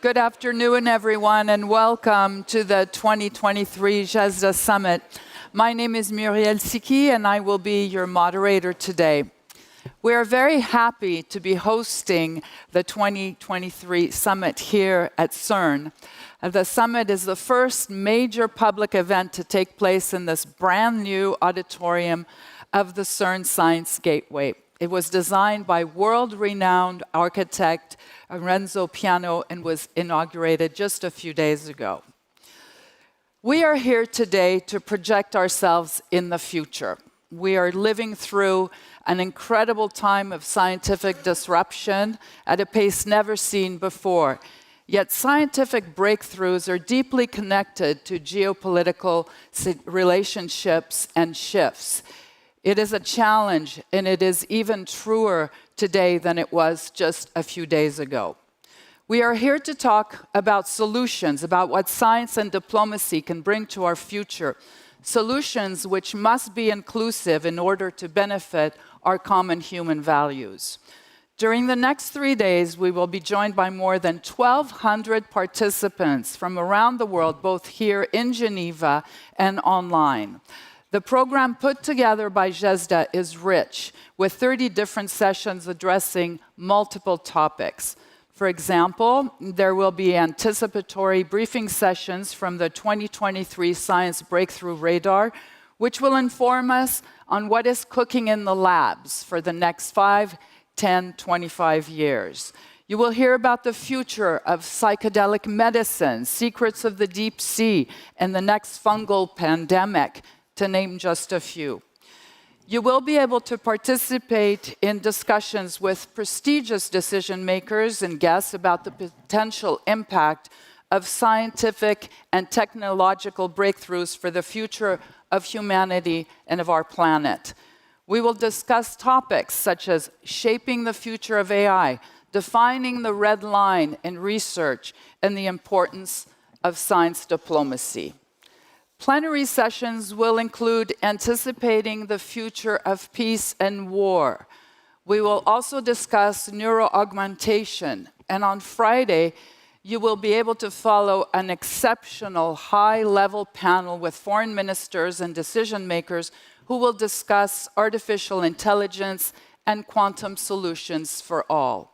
Good afternoon, everyone, and welcome to the 2023 GESDA Summit. My name is Muriel Siki, and I will be your moderator today. We are very happy to be hosting the 2023 Summit here at CERN. The Summit is the first major public event to take place in this brand new auditorium of the CERN Science Gateway. It was designed by world-renowned architect Renzo Piano and was inaugurated just a few days ago. We are here today to project ourselves in the future. We are living through an incredible time of scientific disruption at a pace never seen before. Yet scientific breakthroughs are deeply connected to geopolitical relationships and shifts. It is a challenge, and it is even truer today than it was just a few days ago. We are here to talk about solutions, about what science and diplomacy can bring to our future, solutions which must be inclusive in order to benefit our common human values. During the next 3 days, we will be joined by more than 1,200 participants from around the world, both here in Geneva and online. The program put together by GESDA is rich, with 30 different sessions addressing multiple topics. For example, there will be anticipatory briefing sessions from the 2023 Science Breakthrough Radar, which will inform us on what is cooking in the labs for the next 5, 10, 25 years. You will hear about the future of psychedelic medicine, secrets of the deep sea, and the next fungal pandemic, to name just a few. You will be able to participate in discussions with prestigious decision makers and guests about the potential impact of scientific and technological breakthroughs for the future of humanity and of our planet. We will discuss topics such as shaping the future of AI, defining the red line in research, and the importance of science diplomacy. Plenary sessions will include anticipating the future of peace and war. We will also discuss neuroaugmentation, and on Friday, you will be able to follow an exceptional high-level panel with foreign ministers and decision makers who will discuss artificial intelligence and quantum solutions for all.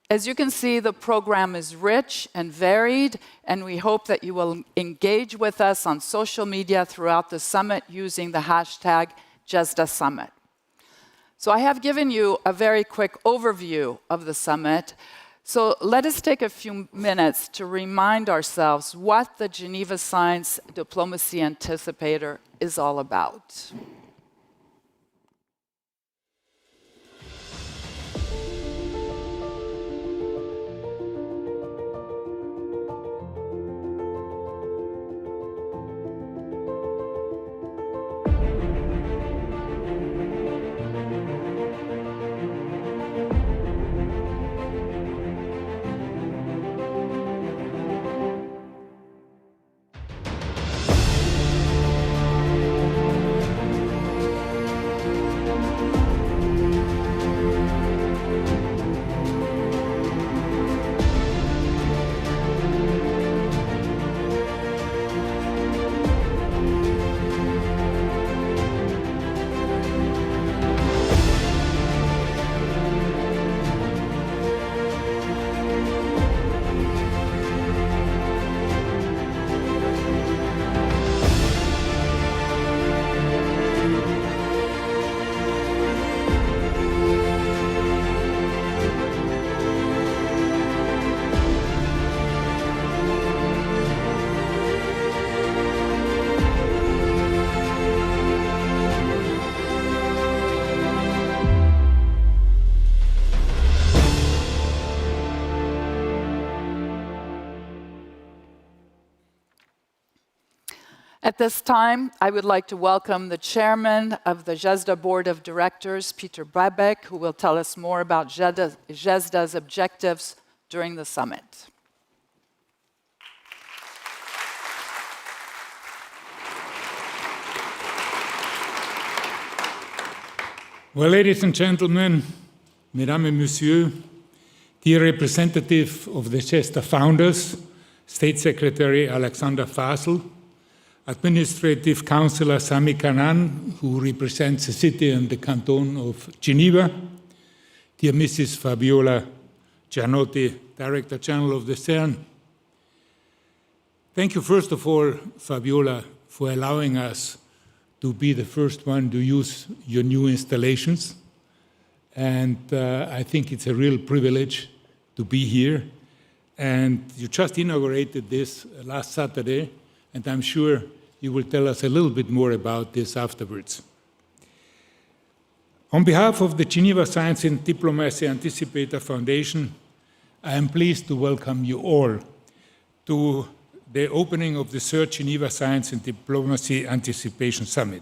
As you can see, the program is rich and varied, and we hope that you will engage with us on social media throughout the summit using the hashtag GESDA Summit. So I have given you a very quick overview of the summit. So let us take a few minutes to remind ourselves what the Geneva Science Diplomacy Anticipator is all about. At this time, I would like to welcome the chairman of the GESDA Board of Directors, Peter Brabeck, who will tell us more about GESDA's objectives during the summit. Well, ladies and gentlemen, mesdames et messieurs, dear representative of the GESDA founders, State Secretary Alexander Fasel, Administrative Councillor Sami Kanan, who represents the city and the canton of Ginevra, dear Mrs. Fabiola Gianotti, Director General of the CERN. Thank you, first of all, Fabiola, for allowing us to be the first one to use your new installations. And I think it's a real privilege to be here. And you just inaugurated this last Saturday, and I'm sure you will tell us a little bit more about this afterwards. On behalf of the Geneva Science and Diplomacy Anticipator Foundation, I am pleased to welcome you all to the opening of the third Geneva Science and Diplomacy Anticipation Summit.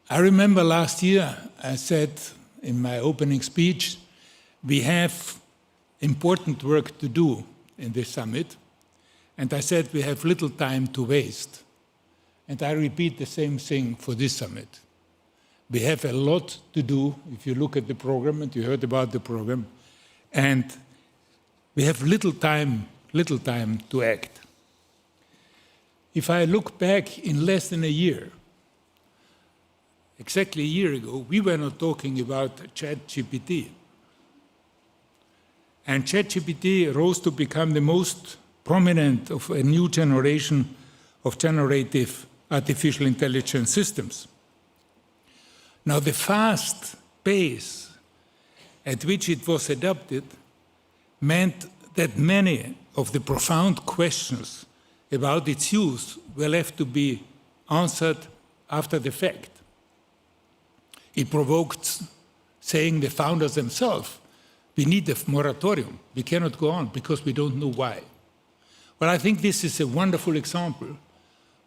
I remember last year I said in my opening speech, we have important work to do in this summit, and I said we have little time to waste. And I repeat the same thing for this summit. We have a lot to do if you look at the program, and you heard about the program, and we have little time to act. If I look back in less than a year, exactly a year ago, we were not talking about ChatGPT. And ChatGPT rose to become the most prominent of a new generation of generative artificial intelligence systems. Now, the fast pace at which it was adopted meant that many of the profound questions about its use were left to be answered after the fact. It provoked saying the founders themselves, we need a moratorium. We cannot go on because we don't know why. Well, I think this is a wonderful example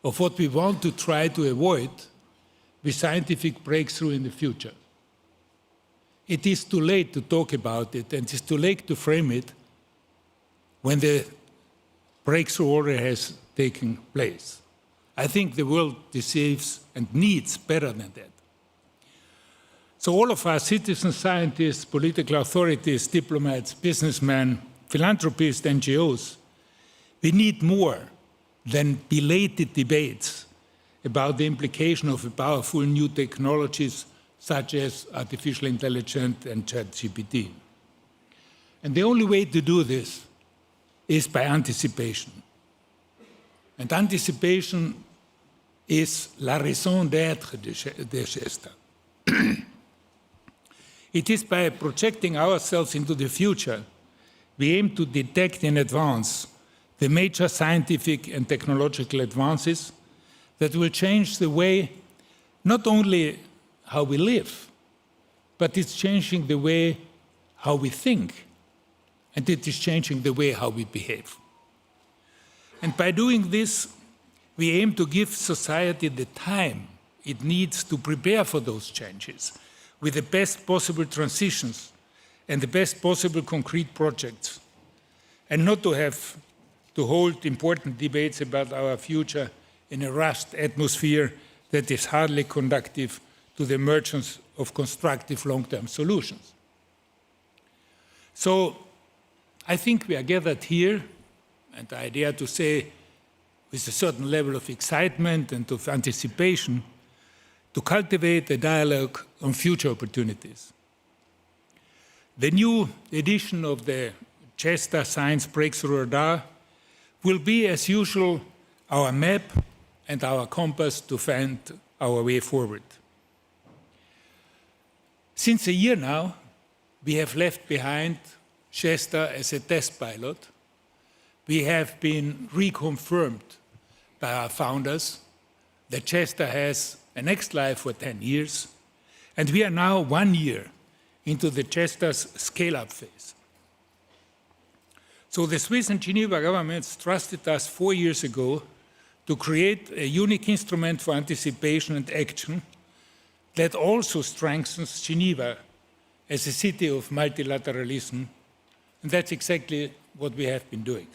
of what we want to try to avoid with scientific breakthrough in the future. It is too late to talk about it, and it's too late to frame it when the breakthrough already has taken place. I think the world deserves and needs better than that. So all of us, citizens, scientists, political authorities, diplomats, businessmen, philanthropists, NGOs, we need more than belated debates about the implication of powerful new technologies such as artificial intelligence and ChatGPT. And the only way to do this is by anticipation. And anticipation is la raison d'être de GESDA. It is by projecting ourselves into the future, we aim to detect in advance the major scientific and technological advances that will change the way, not only how we live, but it's changing the way how we think, and it is changing the way how we behave. And by doing this, we aim to give society the time it needs to prepare for those changes, with the best possible transitions and the best possible concrete projects, and not to have to hold important debates about our future in a rushed atmosphere that is hardly conducive to the emergence of constructive long-term solutions. So I think we are gathered here, and I dare to say with a certain level of excitement and of anticipation, to cultivate a dialogue on future opportunities. The new edition of the GESDA Science Breakthrough Radar will be, as usual, our map and our compass to find our way forward. Since a year now, we have left behind GESDA as a test pilot. We have been reconfirmed by our founders that GESDA has a next life for 10 years, and we are now 1 year into the GESDA's scale-up phase. So the Swiss and Geneva governments trusted us 4 years ago to create a unique instrument for anticipation and action that also strengthens Geneva as a city of multilateralism, and that's exactly what we have been doing.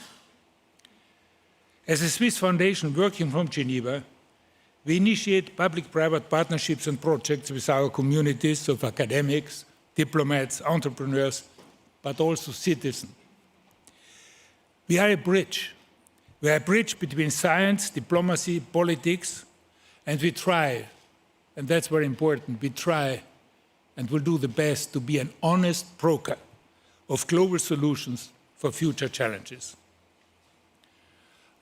As a Swiss foundation working from Geneva, we initiate public-private partnerships and projects with our communities of academics, diplomats, entrepreneurs, but also citizen. We are a bridge. We are a bridge between science, diplomacy, politics, and we try, and that's very important, we try and will do the best to be an honest broker of global solutions for future challenges.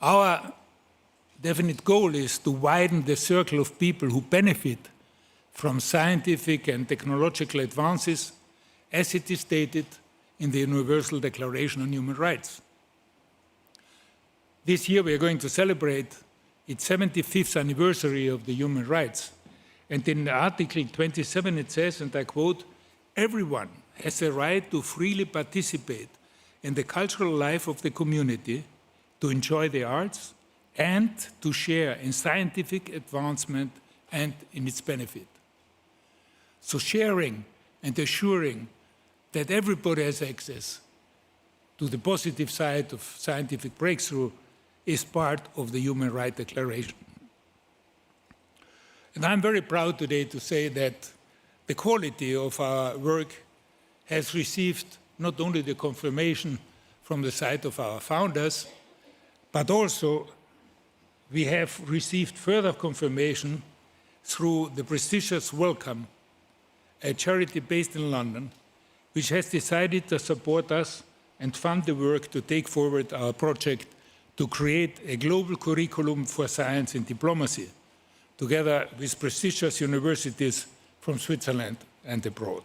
Our definite goal is to widen the circle of people who benefit from scientific and technological advances, as it is stated in the Universal Declaration on Human Rights. This year we are going to celebrate its 75th anniversary of the human rights. And in Article 27 it says, and I quote, "Everyone has a right to freely participate in the cultural life of the community, to enjoy the arts, and to share in scientific advancement and in its benefit." So sharing and assuring that everybody has access to the positive side of scientific breakthrough is part of the Human Rights Declaration. And I'm very proud today to say that the quality of our work has received not only the confirmation from the side of our founders, but also we have received further confirmation through the prestigious Wellcome, a charity based in London, which has decided to support us and fund the work to take forward our project to create a global curriculum for science and diplomacy, together with prestigious universities from Switzerland and abroad.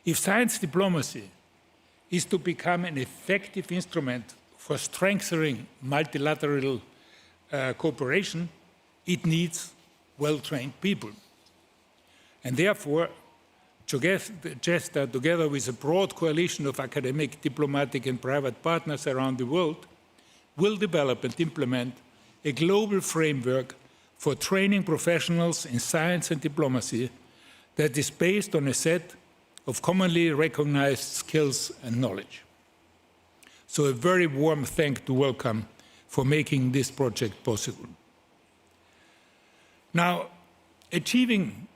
If science diplomacy is to become an effective instrument for strengthening multilateral cooperation, it needs well-trained people. And therefore, GESDA, together with a broad coalition of academic, diplomatic and private partners around the world, will develop and implement a global framework for training professionals in science and diplomacy that is based on a set of commonly recognized skills and knowledge. So a very warm thank to Wellcome for making this project possible. Now, achieving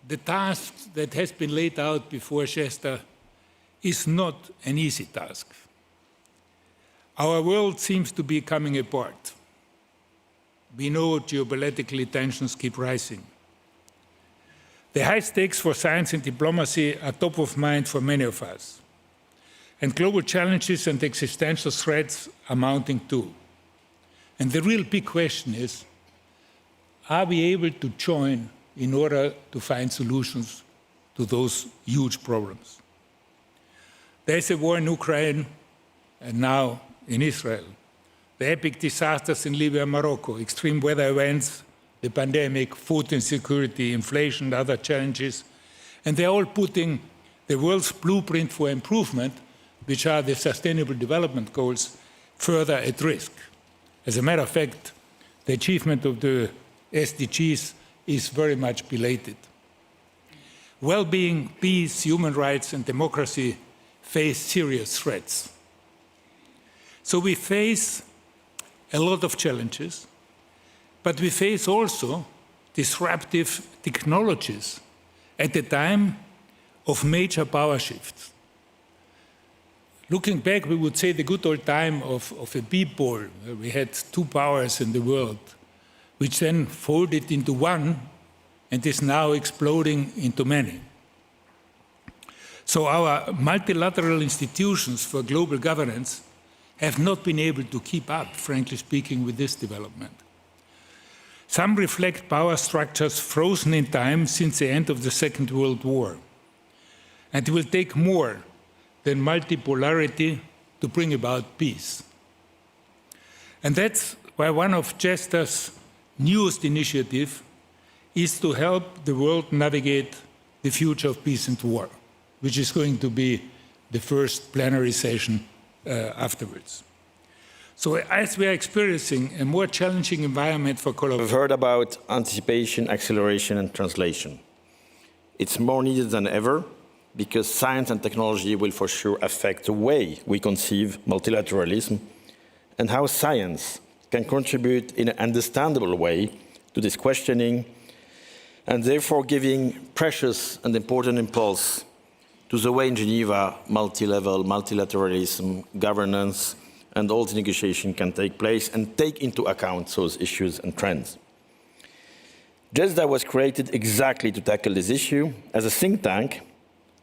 the task that has been laid out before GESDA is not an easy task. Our world seems to be coming apart. We know geopolitical tensions keep rising. The high stakes for science and diplomacy are top of mind for many of us. And global challenges and existential threats are mounting too. And the real big question is, are we able to join in order to find solutions to those huge problems? There is a war in Ukraine and now in Israel. The epic disasters in Libya and Morocco, extreme weather events, the pandemic, food insecurity, inflation, other challenges, and they're all putting the world's blueprint for improvement, which are the Sustainable Development Goals, further at risk. As a matter of fact, the achievement of the SDGs is very much belated. Well-being, peace, human rights, and democracy face serious threats. So we face a lot of challenges, but we face also disruptive technologies at a time of major power shifts. Looking back, we would say the good old time of a b-ball, where we had two powers in the world, which then folded into one and is now exploding into many. So our multilateral institutions for global governance have not been able to keep up, frankly speaking, with this development. Some reflect power structures frozen in time since the end of the Second World War. And it will take more than multipolarity to bring about peace. And that's why one of GESDA's newest initiatives is to help the world navigate the future of peace and war, which is going to be the first plenary session afterwards. So as we are experiencing a more challenging environment for collaboration. We've heard about anticipation, acceleration, and translation. It's more needed than ever because science and technology will for sure affect the way we conceive multilateralism and how science can contribute in an understandable way to this questioning and therefore giving precious and important impulse to the way in Geneva multi-level, multilateralism, governance, and all the negotiation can take place and take into account those issues and trends. GESDA was created exactly to tackle this issue as a think tank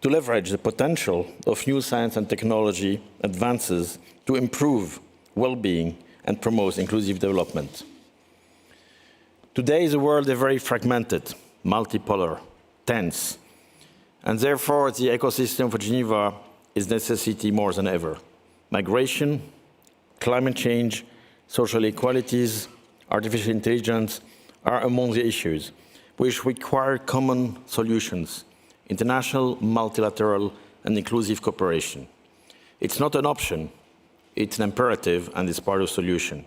to leverage the potential of new science and technology advances to improve well-being and promote inclusive development. Today, the world is very fragmented, multipolar, tense, and therefore the ecosystem for Geneva is necessity more than ever. Migration, climate change, social inequalities, artificial intelligence are among the issues which require common solutions, international, multilateral, and inclusive cooperation. It's not an option, it's an imperative, and it's part of the solution.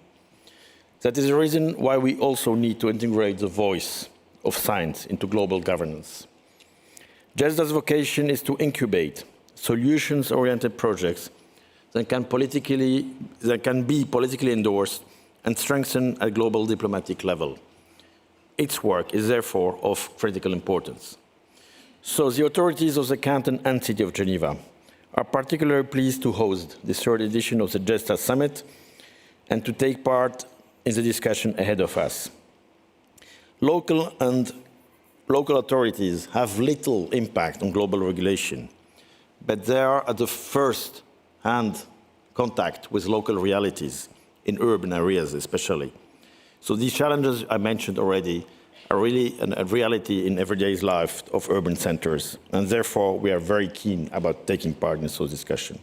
That is the reason why we also need to integrate the voice of science into global governance. GESDA's vocation is to incubate solutions-oriented projects that can be politically endorsed and strengthened at global diplomatic level. Its work is therefore of critical importance. So the authorities of the Canton and City of Geneva are particularly pleased to host the third edition of the GESDA Summit and to take part in the discussion ahead of us. Local authorities have little impact on global regulation, but they are at the first-hand contact with local realities, in urban areas especially. So these challenges I mentioned already are really a reality in everyday life of urban centers, and therefore we are very keen about taking part in this discussion.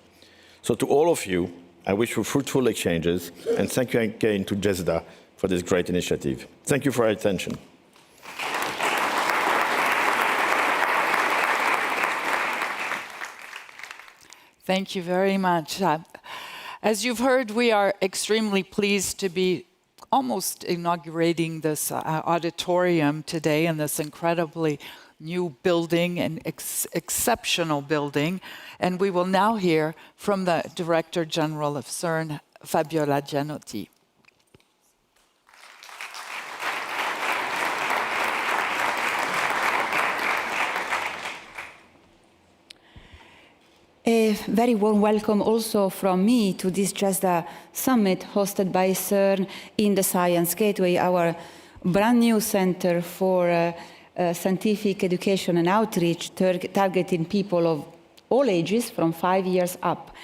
So to all of you, I wish for fruitful exchanges, and thank you again to GESDA for this great initiative. Thank you for your attention. Thank you very much. As you've heard, we are extremely pleased to be almost inaugurating this auditorium today in this incredibly new building, an exceptional building. And we will now hear from the Director General of CERN, Fabiola Gianotti. A very warm welcome also from me to this GESDA Summit hosted by CERN in the Science Gateway, our brand new center for scientific education and outreach targeting people of all ages from 5 years up.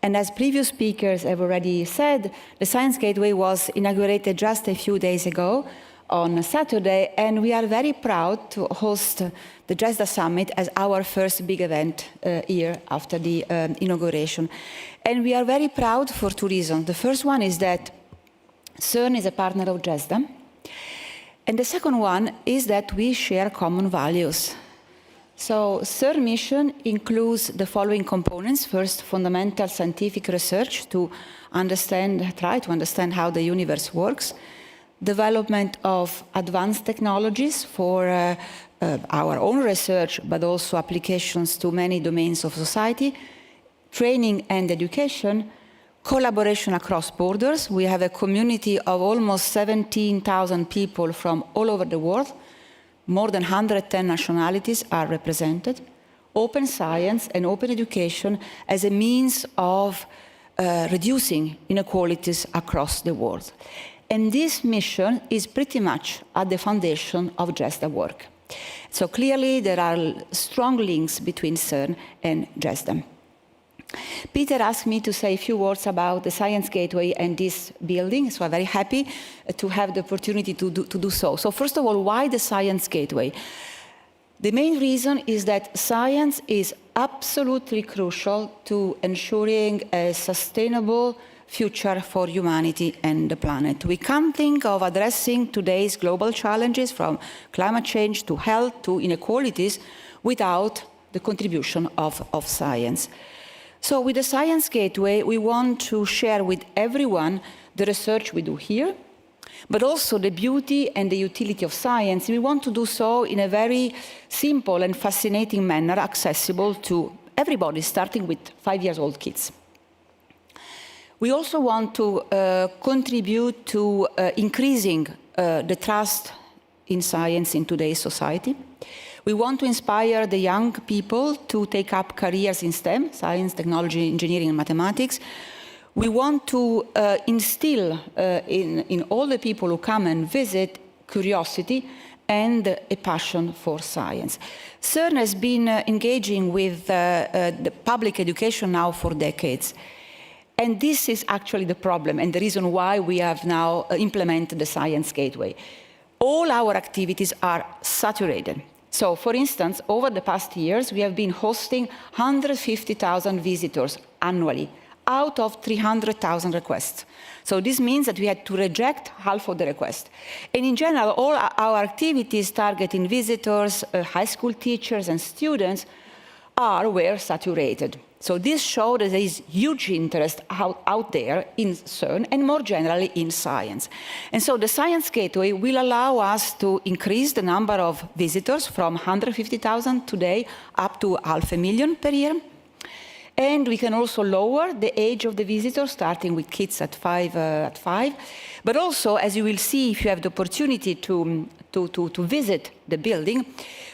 And as previous speakers have already said, the Science Gateway was inaugurated just a few days ago on Saturday, and we are very proud to host the GESDA Summit as our first big event here after the inauguration. And we are very proud for two reasons. The first one is that CERN is a partner of GESDA. And the second one is that we share common values. So CERN mission includes the following components. First, fundamental scientific research to try to understand how the universe works. Development of advanced technologies for our own research, but also applications to many domains of society, training and education, collaboration across borders. We have a community of almost 17,000 people from all over the world. More than 110 nationalities are represented. Open science and open education as a means of reducing inequalities across the world. And this mission is pretty much at the foundation of GESDA work. So clearly there are strong links between CERN and GESDA. Peter asked me to say a few words about the Science Gateway and this building, so I'm very happy to have the opportunity to do so. So first of all, why the Science Gateway? The main reason is that science is absolutely crucial to ensuring a sustainable future for humanity and the planet. We can't think of addressing today's global challenges from climate change to health to inequalities without the contribution of science. So with the Science Gateway, we want to share with everyone the research we do here, but also the beauty and the utility of science. We want to do so in a very simple and fascinating manner, accessible to everybody, starting with 5-year-old kids. We also want to contribute to increasing the trust in science in today's society. We want to inspire the young people to take up careers in STEM, science, technology, engineering, and mathematics. We want to instill in all the people who come and visit curiosity and a passion for science. CERN has been engaging with the public education now for decades. And this is actually the problem and the reason why we have now implemented the Science Gateway. All our activities are saturated. So, for instance, over the past years, we have been hosting 150,000 visitors annually, out of 300,000 requests. So this means that we had to reject half of the requests. And in general, all our activities targeting visitors, high school teachers, and students were saturated. So this showed that there is huge interest out there in CERN and more generally in science. And so the Science Gateway will allow us to increase the number of visitors from 150,000 today up to 500,000 per year. And we can also lower the age of the visitors, starting with kids at five. But also, as you will see if you have the opportunity to visit the building,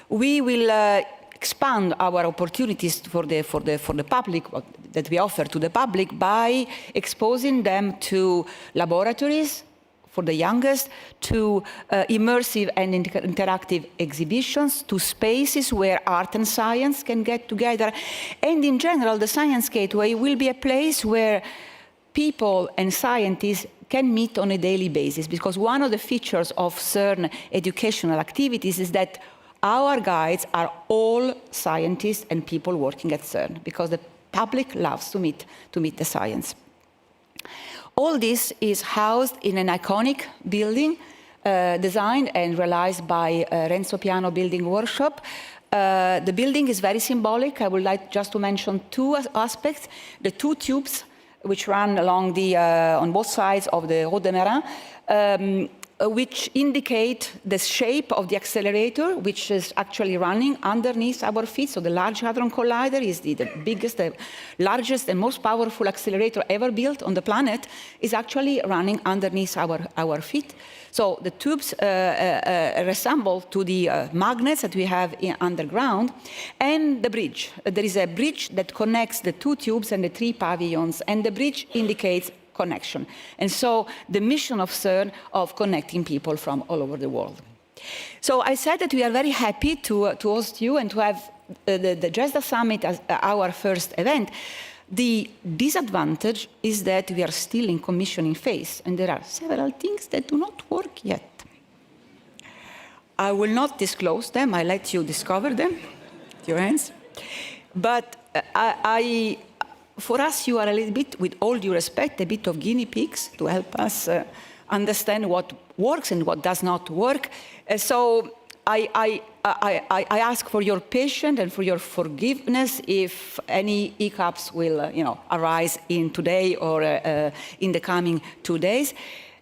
we will expand our opportunities for the public, that we offer to the public, by exposing them to laboratories for the youngest, to immersive and interactive exhibitions, to spaces where art and science can get together. And in general, the Science Gateway will be a place where people and scientists can meet on a daily basis, because one of the features of CERN educational activities is that our guides are all scientists and people working at CERN, because the public loves to meet the science. All this is housed in an iconic building designed and realized by Renzo Piano Building Workshop. The building is very symbolic. I would like just to mention two aspects. The two tubes which run along on both sides of the Route des Marins, which indicate the shape of the accelerator, which is actually running underneath our feet. So the Large Hadron Collider is the biggest, the largest and most powerful accelerator ever built on the planet, is actually running underneath our feet. So the tubes resemble to the magnets that we have underground. And the bridge. There is a bridge that connects the two tubes and the three pavilions, and the bridge indicates connection. And so the mission of CERN of connecting people from all over the world. So I said that we are very happy to host you and to have the GESDA Summit as our first event. The disadvantage is that we are still in commissioning phase, and there are several things that do not work yet. I will not disclose them. I let you discover them with your hands. But for us, you are a little bit, with all due respect, a bit of guinea pigs to help us understand what works and what does not work. So I ask for your patience and for your forgiveness if any hiccups will arise in today or in the coming 2 days.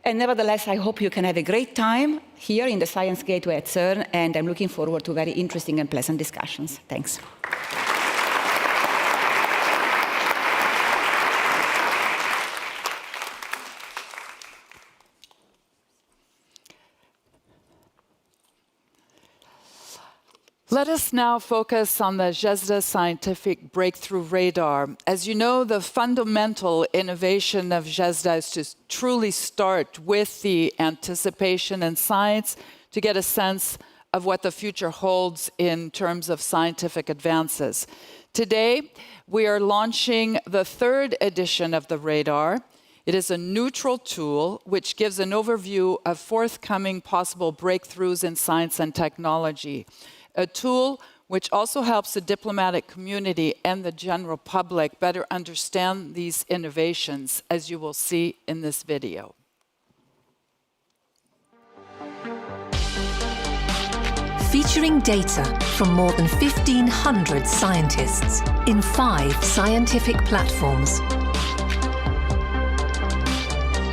And nevertheless, I hope you can have a great time here in the Science Gateway at CERN, and I'm looking forward to very interesting and pleasant discussions. Thanks. Let us now focus on the GESDA Scientific Breakthrough Radar. As you know, the fundamental innovation of GESDA is to truly start with the anticipation in science to get a sense of what the future holds in terms of scientific advances. Today, we are launching the 3rd edition of the radar. It is a neutral tool which gives an overview of forthcoming possible breakthroughs in science and technology. A tool which also helps the diplomatic community and the general public better understand these innovations, as you will see in this video. Featuring data from more than 1,500 scientists in 5 scientific platforms.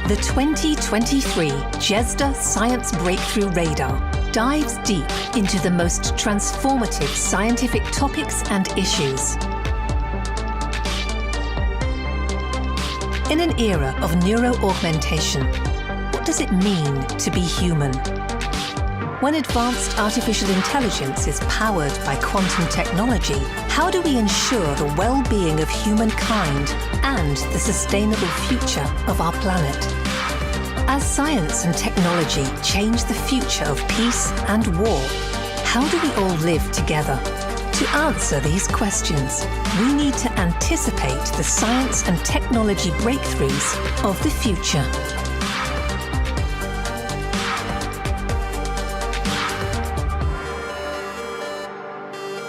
The 2023 GESDA Science Breakthrough Radar dives deep into the most transformative scientific topics and issues. In an era of neuroaugmentation, what does it mean to be human? When advanced artificial intelligence is powered by quantum technology, how do we ensure the well-being of humankind and the sustainable future of our planet? As science and technology change the future of peace and war, how do we all live together? To answer these questions, we need to anticipate the science and technology breakthroughs of the future.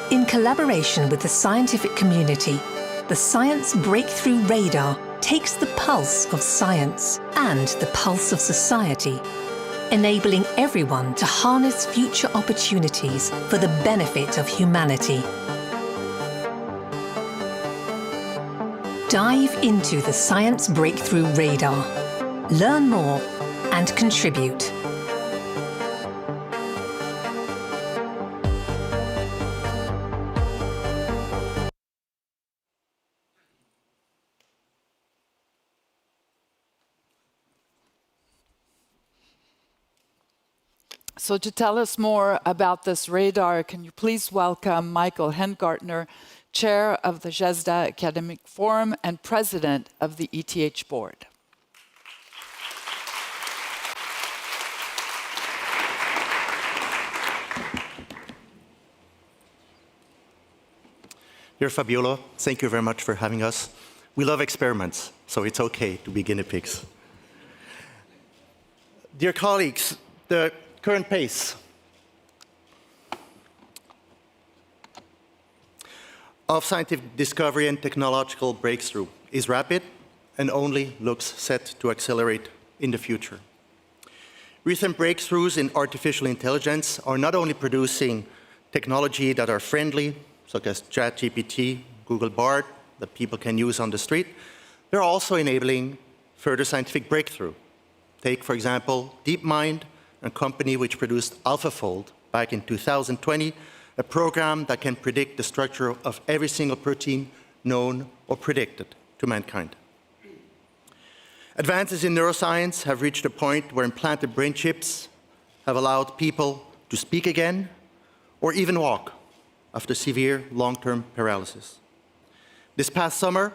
In collaboration with the scientific community, the Science Breakthrough Radar takes the pulse of science and the pulse of society, enabling everyone to harness future opportunities for the benefit of humanity. Dive into the Science Breakthrough Radar. Learn more and contribute. So to tell us more about this radar, can you please welcome Michael Hengartner, Chair of the GESDA Academic Forum and President of the ETH Board. Dear Fabiola, thank you very much for having us. We love experiments, so it's okay to be guinea pigs. Dear colleagues, the current pace of scientific discovery and technological breakthrough is rapid and only looks set to accelerate in the future. Recent breakthroughs in artificial intelligence are not only producing technology that are friendly, such as ChatGPT, Google Bard, that people can use on the street, they're also enabling further scientific breakthrough. Take, for example, DeepMind, a company which produced AlphaFold back in 2020, a program that can predict the structure of every single protein known or predicted to mankind. Advances in neuroscience have reached a point where implanted brain chips have allowed people to speak again or even walk after severe long-term paralysis. This past summer,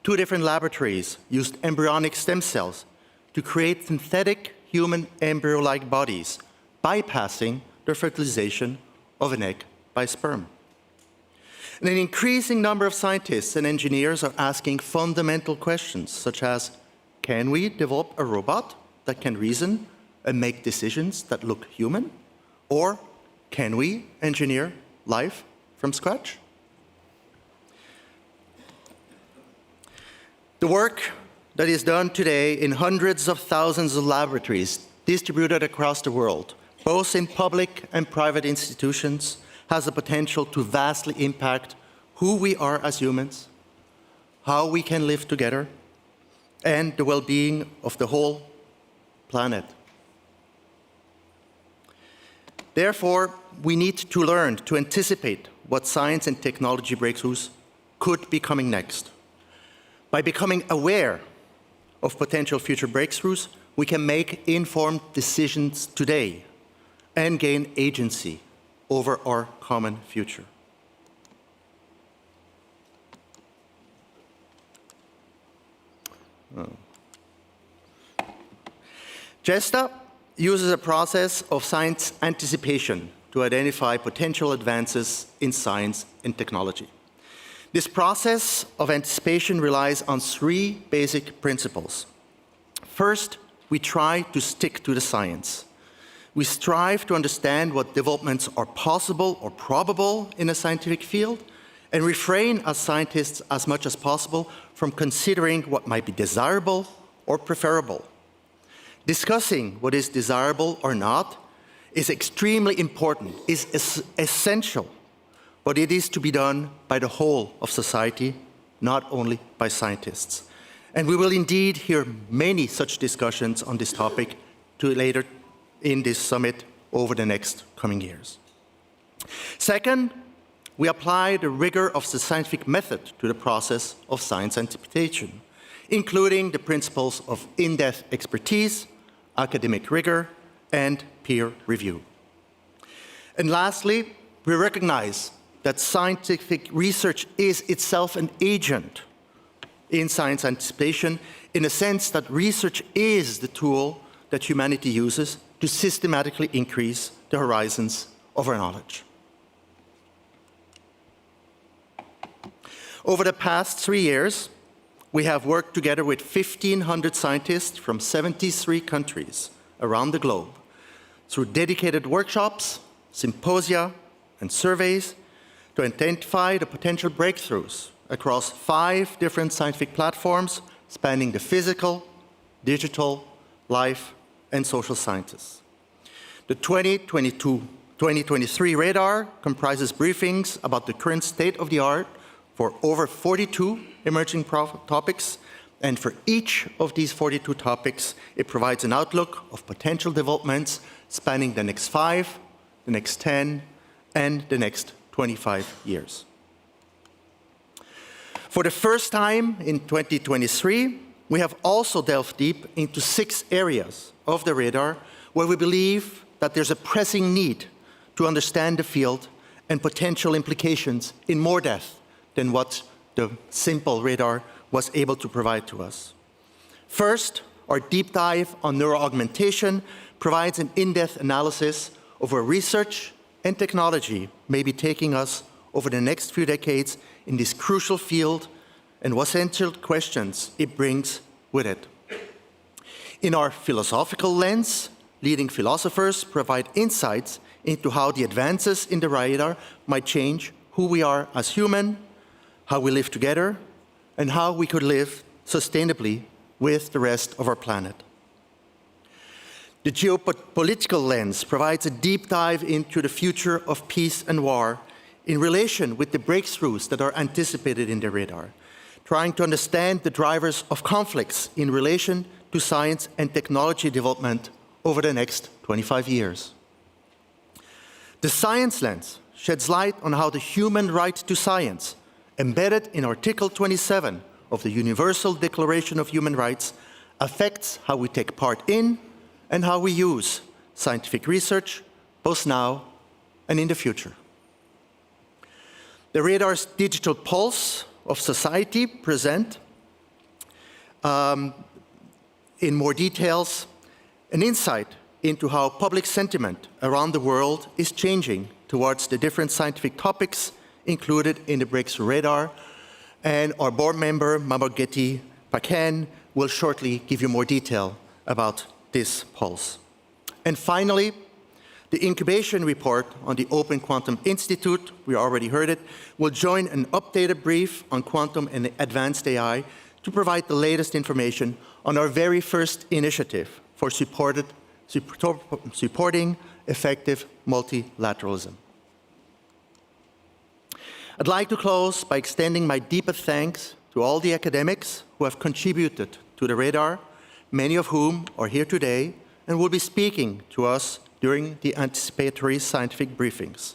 2 different laboratories used embryonic stem cells to create synthetic human embryo-like bodies, bypassing the fertilization of an egg by sperm. And an increasing number of scientists and engineers are asking fundamental questions, such as, can we develop a robot that can reason and make decisions that look human? Or can we engineer life from scratch? The work that is done today in hundreds of thousands of laboratories distributed across the world, both in public and private institutions, has the potential to vastly impact who we are as humans, how we can live together, and the well-being of the whole planet. Therefore, we need to learn to anticipate what science and technology breakthroughs could be coming next. By becoming aware of potential future breakthroughs, we can make informed decisions today and gain agency over our common future. GESDA uses a process of science anticipation to identify potential advances in science and technology. This process of anticipation relies on 3 basic principles. First, we try to stick to the science. We strive to understand what developments are possible or probable in a scientific field, and refrain as scientists as much as possible from considering what might be desirable or preferable. Discussing what is desirable or not is extremely important, is essential, but it is to be done by the whole of society, not only by scientists. And we will indeed hear many such discussions on this topic later in this summit over the next coming years. Second, we apply the rigor of the scientific method to the process of science anticipation, including the principles of in-depth expertise, academic rigor, and peer review. And lastly, we recognize that scientific research is itself an agent in science anticipation, in a sense that research is the tool that humanity uses to systematically increase the horizons of our knowledge. Over the past 3 years, we have worked together with 1,500 scientists from 73 countries around the globe through dedicated workshops, symposia, and surveys to identify the potential breakthroughs across 5 different scientific platforms spanning the physical, digital, life, and social sciences. The 2023 radar comprises briefings about the current state of the art for over 42 emerging topics, and for each of these 42 topics, it provides an outlook of potential developments spanning the next 5, the next 10, and the next 25 years. For the first time in 2023, we have also delved deep into 6 areas of the radar where we believe that there's a pressing need to understand the field and potential implications in more depth than what the simple radar was able to provide to us. First, our deep dive on neuroaugmentation provides an in-depth analysis of where research and technology may be taking us over the next few decades in this crucial field and what essential questions it brings with it. In our philosophical lens, leading philosophers provide insights into how the advances in the radar might change who we are as human, how we live together, and how we could live sustainably with the rest of our planet. The geopolitical lens provides a deep dive into the future of peace and war in relation with the breakthroughs that are anticipated in the radar, trying to understand the drivers of conflicts in relation to science and technology development over the next 25 years. The science lens sheds light on how the human right to science, embedded in Article 27 of the Universal Declaration of Human Rights, affects how we take part in and how we use scientific research, both now and in the future. The radar's digital pulse of society present in more details an insight into how public sentiment around the world is changing towards the different scientific topics included in the Breakthrough Radar, and our board member, Mamogeti Paken, will shortly give you more detail about this pulse. And finally, the incubation report on the Open Quantum Institute, we already heard it, will join an updated brief on quantum and advanced AI to provide the latest information on our very first initiative for supporting effective multilateralism. I'd like to close by extending my deepest thanks to all the academics who have contributed to the radar, many of whom are here today and will be speaking to us during the anticipatory scientific briefings.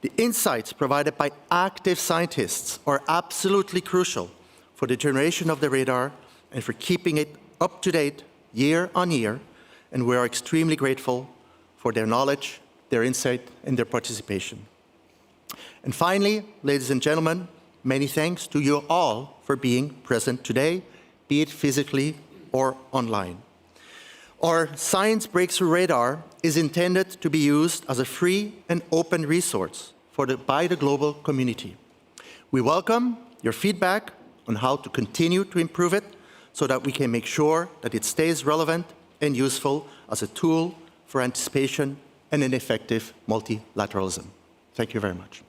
The insights provided by active scientists are absolutely crucial for the generation of the radar and for keeping it up to date year on year, and we are extremely grateful for their knowledge, their insight, and their participation. And finally, ladies and gentlemen, many thanks to you all for being present today, be it physically or online. Our Science Breakthrough Radar is intended to be used as a free and open resource by the global community. We welcome your feedback on how to continue to improve it so that we can make sure that it stays relevant and useful as a tool for anticipation and an effective multilateralism. Thank you very much.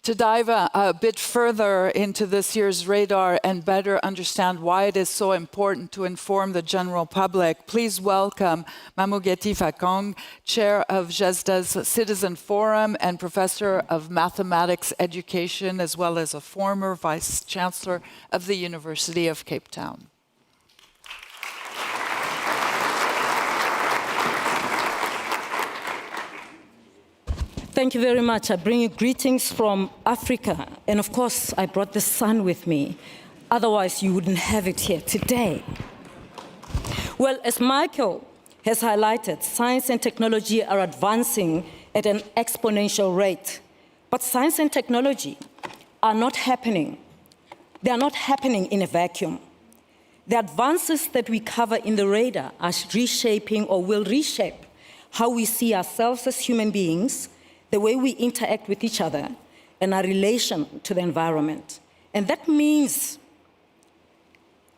To dive a bit further into this year's radar and better understand why it is so important to inform the general public, please welcome Mamogeti Paken, Chair of GESDA's Citizen Forum and Professor of Mathematics Education, as well as a former Vice Chancellor of the University of Cape Town. Thank you very much. I bring you greetings from Africa. And of course, I brought the sun with me. Otherwise, you wouldn't have it here today. Well, as Michael has highlighted, science and technology are advancing at an exponential rate. But science and technology are not happening. They are not happening in a vacuum. The advances that we cover in the radar are reshaping or will reshape how we see ourselves as human beings, the way we interact with each other, and our relation to the environment. And that means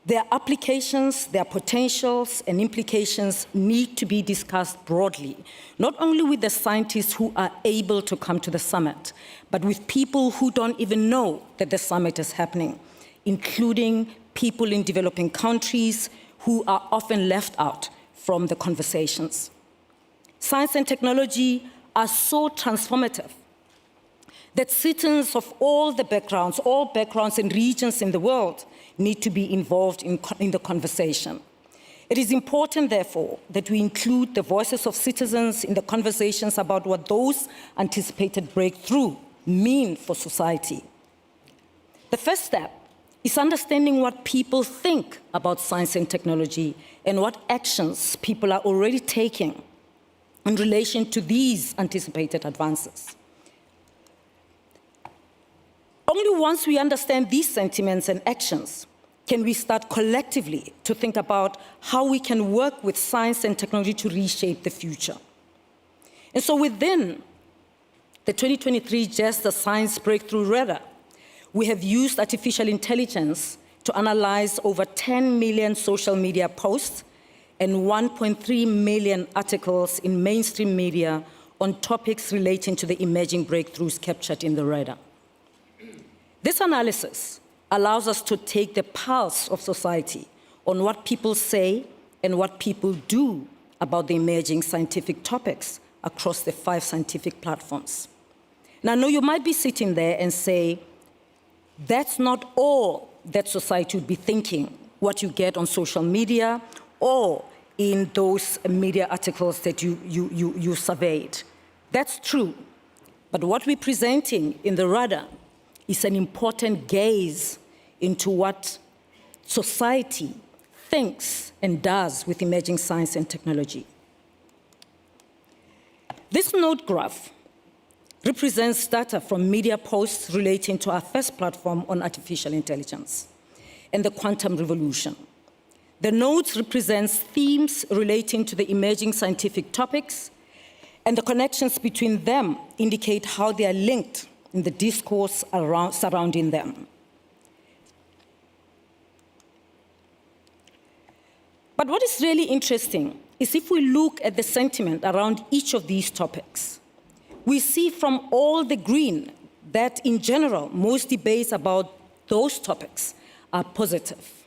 their applications, their potentials, and implications need to be discussed broadly, not only with the scientists who are able to come to the summit, but with people who don't even know that the summit is happening, including people in developing countries who are often left out from the conversations. Science and technology are so transformative that citizens of all backgrounds and regions in the world need to be involved in the conversation. It is important, therefore, that we include the voices of citizens in the conversations about what those anticipated breakthroughs mean for society. The first step is understanding what people think about science and technology and what actions people are already taking in relation to these anticipated advances. Only once we understand these sentiments and actions can we start collectively to think about how we can work with science and technology to reshape the future. And so within the 2023 GESDA Science Breakthrough Radar, we have used artificial intelligence to analyze over 10 million social media posts and 1.3 million articles in mainstream media on topics relating to the emerging breakthroughs captured in the radar. This analysis allows us to take the pulse of society on what people say and what people do about the emerging scientific topics across the 5 scientific platforms. Now, I know you might be sitting there and say, that's not all that society would be thinking, what you get on social media or in those media articles that you surveyed. That's true. But what we're presenting in the radar is an important gaze into what society thinks and does with emerging science and technology. This node graph represents data from media posts relating to our first platform on artificial intelligence and the quantum revolution. The nodes represent themes relating to the emerging scientific topics, and the connections between them indicate how they are linked in the discourse surrounding them. But what is really interesting is if we look at the sentiment around each of these topics, we see from all the green that, in general, most debates about those topics are positive.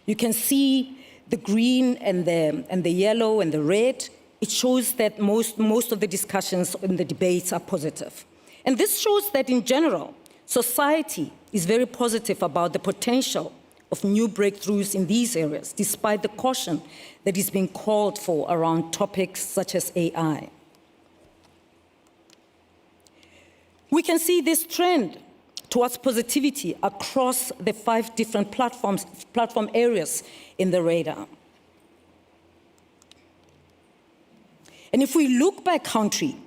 You can see the green and the yellow and the red. It shows that most of the discussions and the debates are positive. And this shows that, in general, society is very positive about the potential of new breakthroughs in these areas, despite the caution that is being called for around topics such as AI. We can see this trend towards positivity across the 5 different platform areas in the radar. And if we look by country,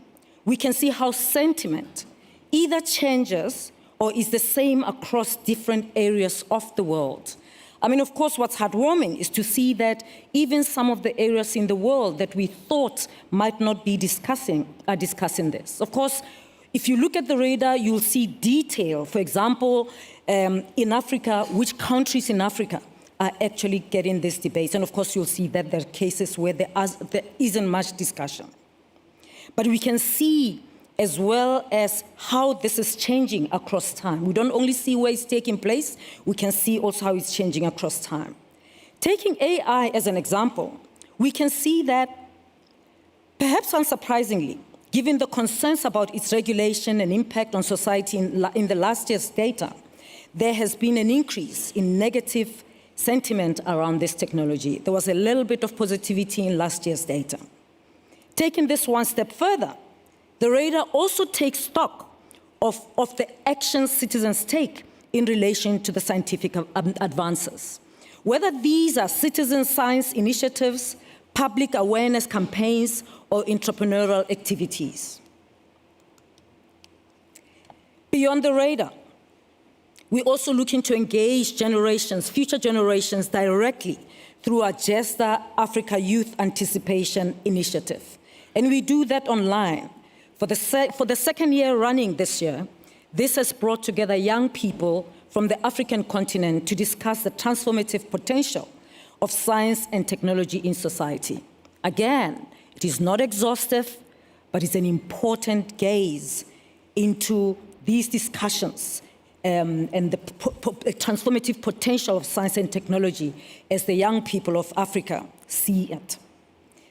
we can see how sentiment either changes or is the same across different areas of the world. I mean, of course, what's heartwarming is to see that even some of the areas in the world that we thought might not be discussing are discussing this. Of course, if you look at the radar, you'll see detail. For example, in Africa, which countries in Africa are actually getting this debate. And of course, you'll see that there are cases where there isn't much discussion. But we can see as well as how this is changing across time. We don't only see where it's taking place, we can see also how it's changing across time. Taking AI as an example, we can see that, perhaps unsurprisingly, given the concerns about its regulation and impact on society in the last year's data, there has been an increase in negative sentiment around this technology. There was a little bit of positivity in last year's data. Taking this one step further, the radar also takes stock of the actions citizens take in relation to the scientific advances. Whether these are citizen science initiatives, public awareness campaigns, or entrepreneurial activities. Beyond the radar, we're also looking to engage generations, future generations, directly through our GESDA Africa Youth Anticipation Initiative. And we do that online. For the second year running this year, this has brought together young people from the African continent to discuss the transformative potential of science and technology in society. Again, it is not exhaustive, but it's an important gaze into these discussions and the transformative potential of science and technology as the young people of Africa see it.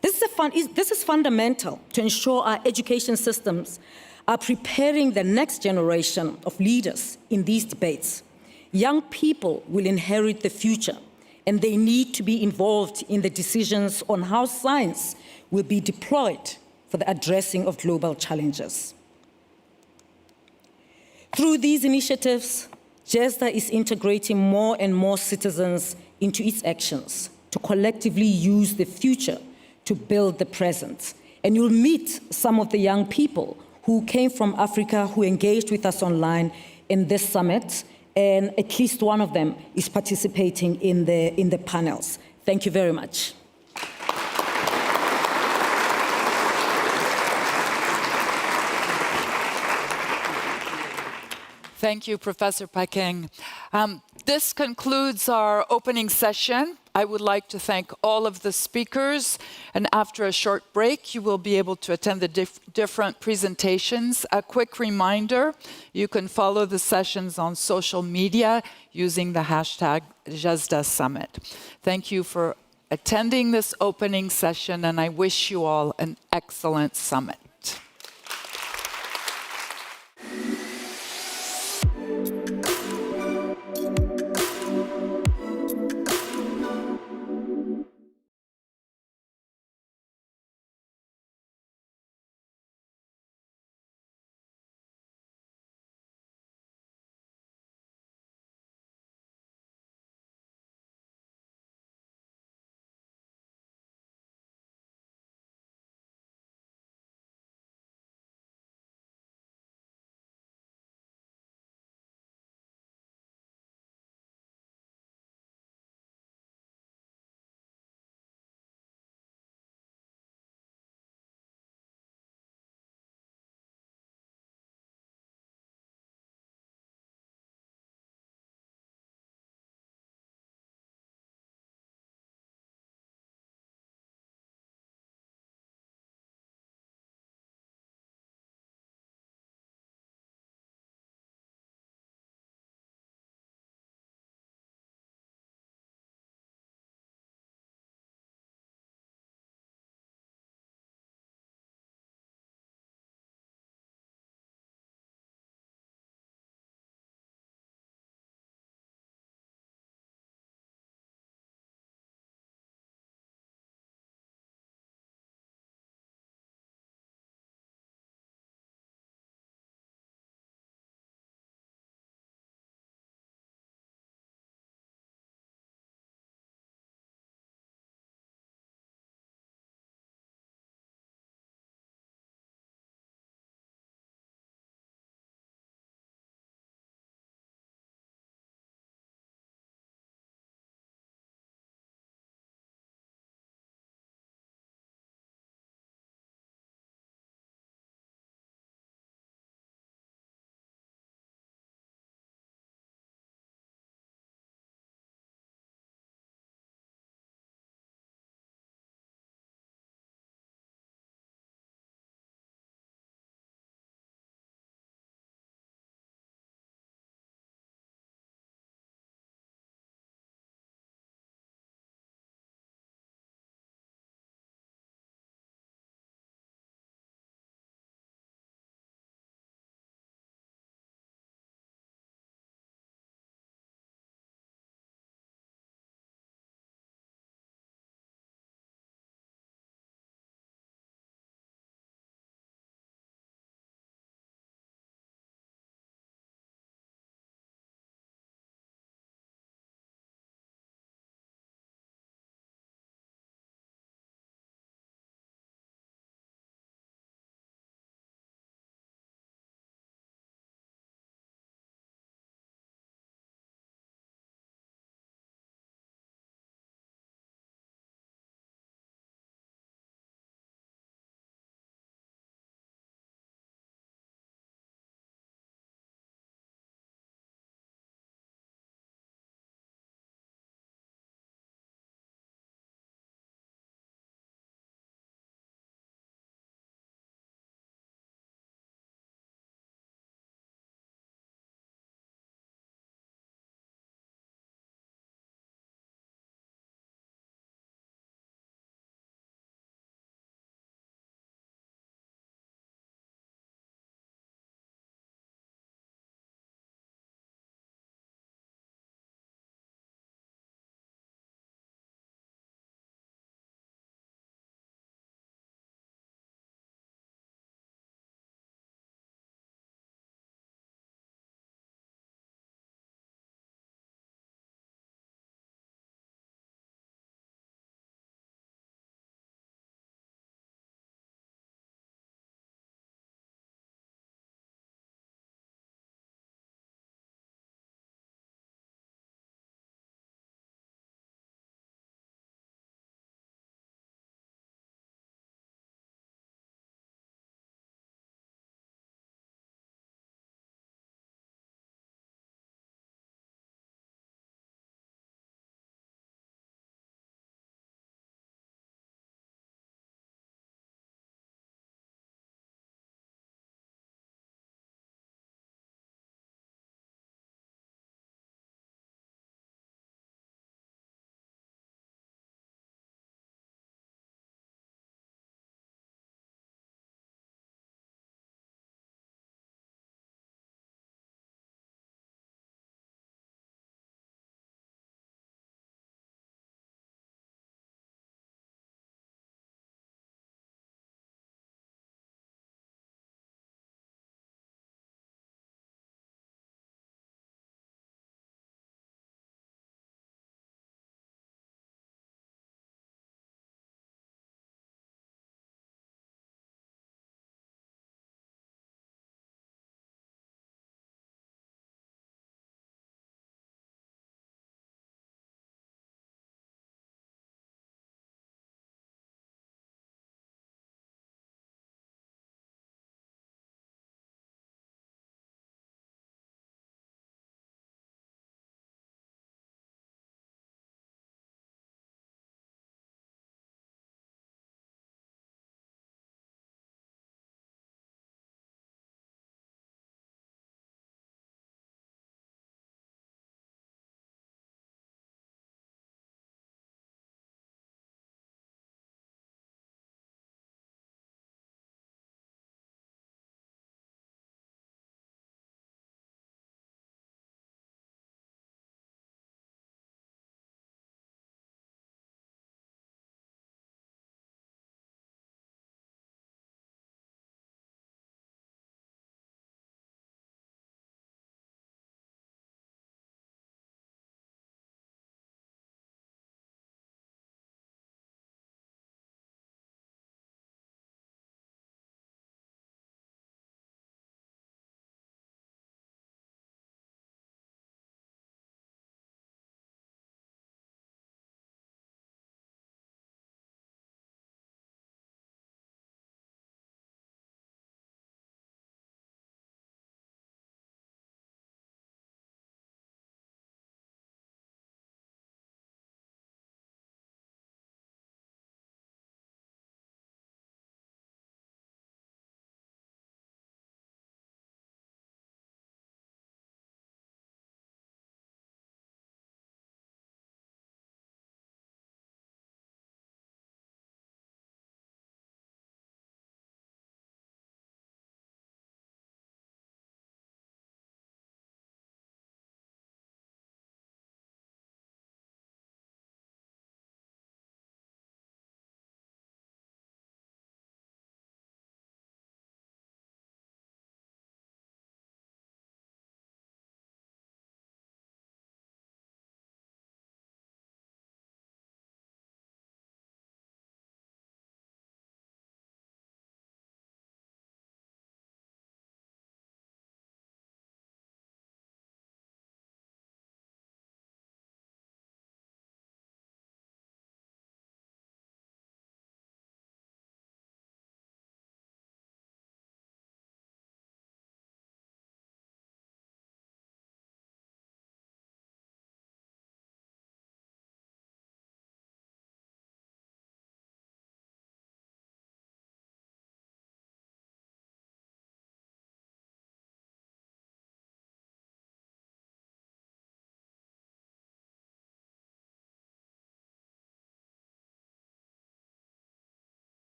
This is fundamental to ensure our education systems are preparing the next generation of leaders in these debates. Young people will inherit the future, and they need to be involved in the decisions on how science will be deployed for the addressing of global challenges. Through these initiatives, GESDA is integrating more and more citizens into its actions to collectively use the future to build the present. And you'll meet some of the young people who came from Africa who engaged with us online in this summit, and at least one of them is participating in the panels. Thank you very much. Thank you, Professor Pakeng. This concludes our opening session. I would like to thank all of the speakers, and after a short break, you will be able to attend the different presentations. A quick reminder, you can follow the sessions on social media using the hashtag GESDA Summit. Thank you for attending this opening session, and I wish you all an excellent summit.